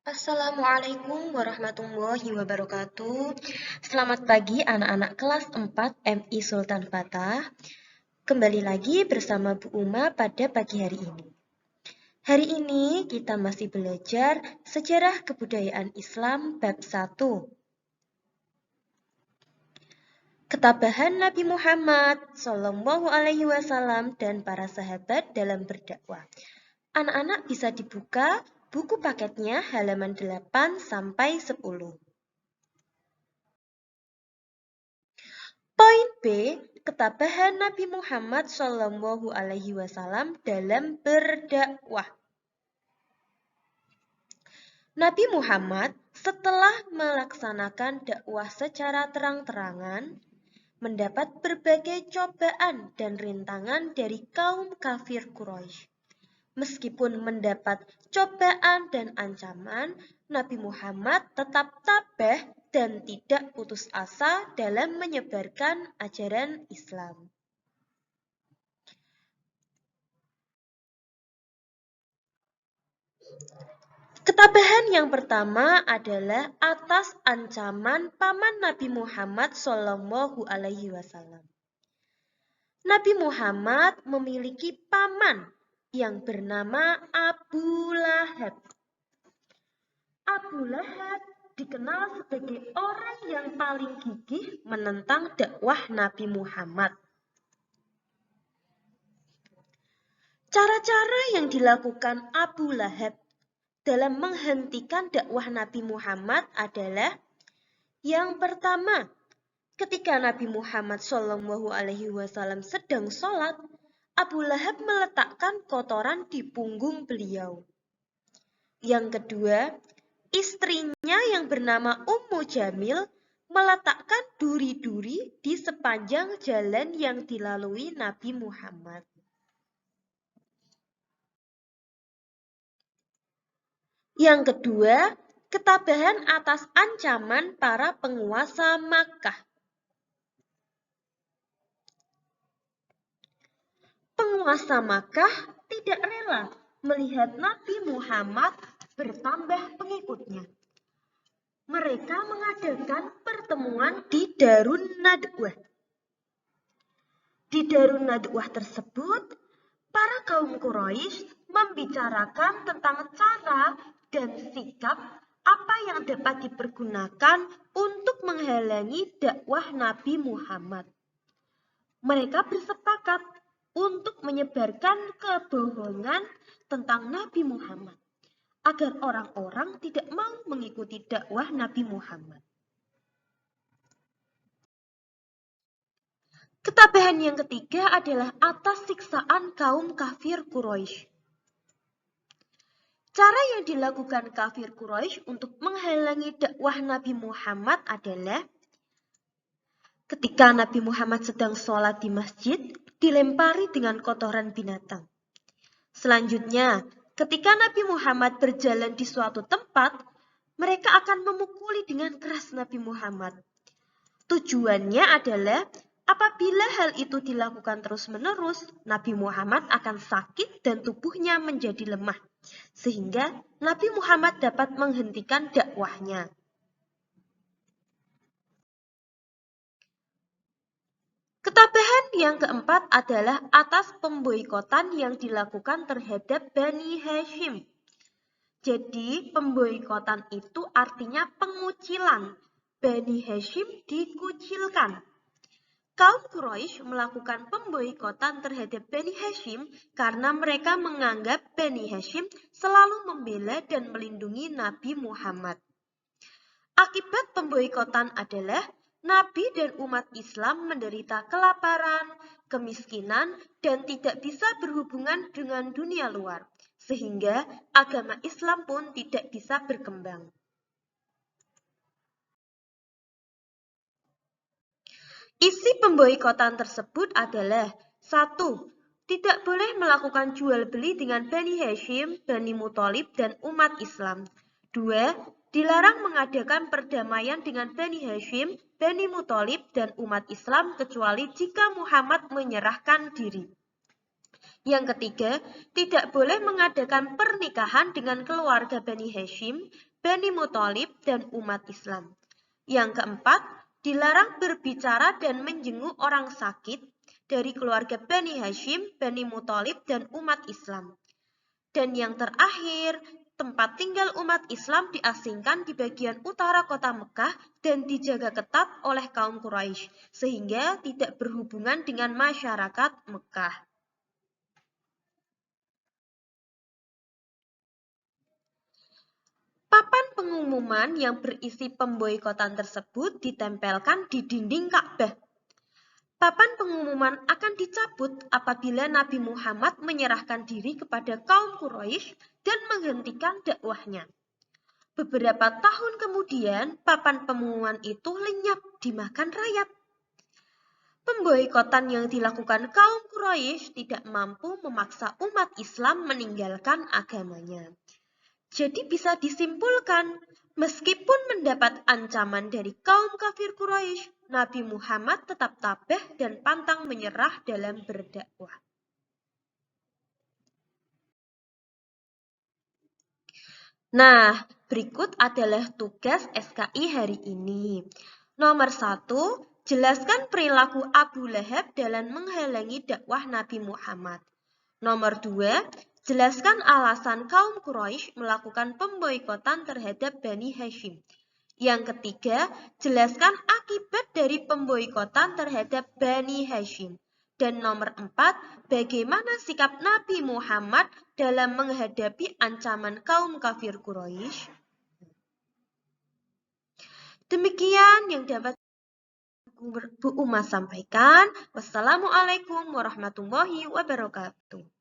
Assalamualaikum warahmatullahi wabarakatuh. Selamat pagi anak-anak kelas 4 MI Sultan Fatah. Kembali lagi bersama Bu Uma pada pagi hari ini. Hari ini kita masih belajar sejarah kebudayaan Islam bab 1. Ketabahan Nabi Muhammad SAW dan para sahabat dalam berdakwah. Anak-anak bisa dibuka buku paketnya halaman 8 sampai 10. Poin B, ketabahan Nabi Muhammad SAW dalam berdakwah. Nabi Muhammad setelah melaksanakan dakwah secara terang-terangan, mendapat berbagai cobaan dan rintangan dari kaum kafir Quraisy. Meskipun mendapat cobaan dan ancaman, Nabi Muhammad tetap tabah dan tidak putus asa dalam menyebarkan ajaran Islam. Ketabahan yang pertama adalah atas ancaman paman Nabi Muhammad SAW. Nabi Muhammad memiliki paman yang bernama Abu Lahab. Abu Lahab dikenal sebagai orang yang paling gigih menentang dakwah Nabi Muhammad. Cara-cara yang dilakukan Abu Lahab dalam menghentikan dakwah Nabi Muhammad adalah yang pertama, ketika Nabi Muhammad SAW sedang sholat, Abu Lahab meletakkan kotoran di punggung beliau. Yang kedua, istrinya yang bernama Ummu Jamil meletakkan duri-duri di sepanjang jalan yang dilalui Nabi Muhammad. Yang kedua, ketabahan atas ancaman para penguasa Makkah. Penguasa Makkah tidak rela melihat Nabi Muhammad bertambah pengikutnya. Mereka mengadakan pertemuan di Darun Nadwah. Di Darun Nadwah tersebut, para kaum Quraisy membicarakan tentang cara dan sikap apa yang dapat dipergunakan untuk menghalangi dakwah Nabi Muhammad. Mereka bersepakat untuk menyebarkan kebohongan tentang Nabi Muhammad, agar orang-orang tidak mau mengikuti dakwah Nabi Muhammad. Ketabahan yang ketiga adalah atas siksaan kaum kafir Quraisy. Cara yang dilakukan kafir Quraisy untuk menghalangi dakwah Nabi Muhammad adalah ketika Nabi Muhammad sedang sholat di masjid, dilempari dengan kotoran binatang. Selanjutnya, ketika Nabi Muhammad berjalan di suatu tempat, mereka akan memukuli dengan keras Nabi Muhammad. Tujuannya adalah apabila hal itu dilakukan terus-menerus, Nabi Muhammad akan sakit dan tubuhnya menjadi lemah, sehingga Nabi Muhammad dapat menghentikan dakwahnya. Ketabahan yang keempat adalah atas pemboikotan yang dilakukan terhadap Bani Hashim. Jadi, pemboikotan itu artinya pengucilan. Bani Hashim dikucilkan. Kaum Quraisy melakukan pemboikotan terhadap Bani Hashim karena mereka menganggap Bani Hashim selalu membela dan melindungi Nabi Muhammad. Akibat pemboikotan adalah Nabi dan umat Islam menderita kelaparan, kemiskinan, dan tidak bisa berhubungan dengan dunia luar, sehingga agama Islam pun tidak bisa berkembang. Isi pemboikotan tersebut adalah 1. Tidak boleh melakukan jual beli dengan Bani Hashim, Bani Muthalib, dan umat Islam. 2. Dilarang mengadakan perdamaian dengan Bani Hashim, Bani Muthalib, dan umat Islam kecuali jika Muhammad menyerahkan diri. Yang ketiga, tidak boleh mengadakan pernikahan dengan keluarga Bani Hashim, Bani Muthalib dan umat Islam. Yang keempat, dilarang berbicara dan menjenguk orang sakit dari keluarga Bani Hashim, Bani Muthalib, dan umat Islam. Dan yang terakhir, tempat tinggal umat Islam diasingkan di bagian utara kota Mekah dan dijaga ketat oleh kaum Quraisy, sehingga tidak berhubungan dengan masyarakat Mekah. Papan pengumuman yang berisi pemboikotan tersebut ditempelkan di dinding Ka'bah. Papan pengumuman akan dicabut apabila Nabi Muhammad menyerahkan diri kepada kaum Quraisy dan menghentikan dakwahnya. Beberapa tahun kemudian, papan pengumuman itu lenyap dimakan rayap. Pemboikotan yang dilakukan kaum Quraisy tidak mampu memaksa umat Islam meninggalkan agamanya. Jadi bisa disimpulkan, meskipun mendapat ancaman dari kaum kafir Quraisy, Nabi Muhammad tetap tabah dan pantang menyerah dalam berdakwah. Nah, berikut adalah tugas SKI hari ini. Nomor 1, jelaskan perilaku Abu Lahab dalam menghalangi dakwah Nabi Muhammad. Nomor 2, jelaskan alasan kaum Quraisy melakukan pemboikotan terhadap Bani Hashim. Yang ketiga, jelaskan akibat dari pemboikotan terhadap Bani Hashim. Dan nomor 4, bagaimana sikap Nabi Muhammad dalam menghadapi ancaman kaum kafir Quraisy. Demikian yang dapat Bu Uma sampaikan. Wassalamualaikum warahmatullahi wabarakatuh.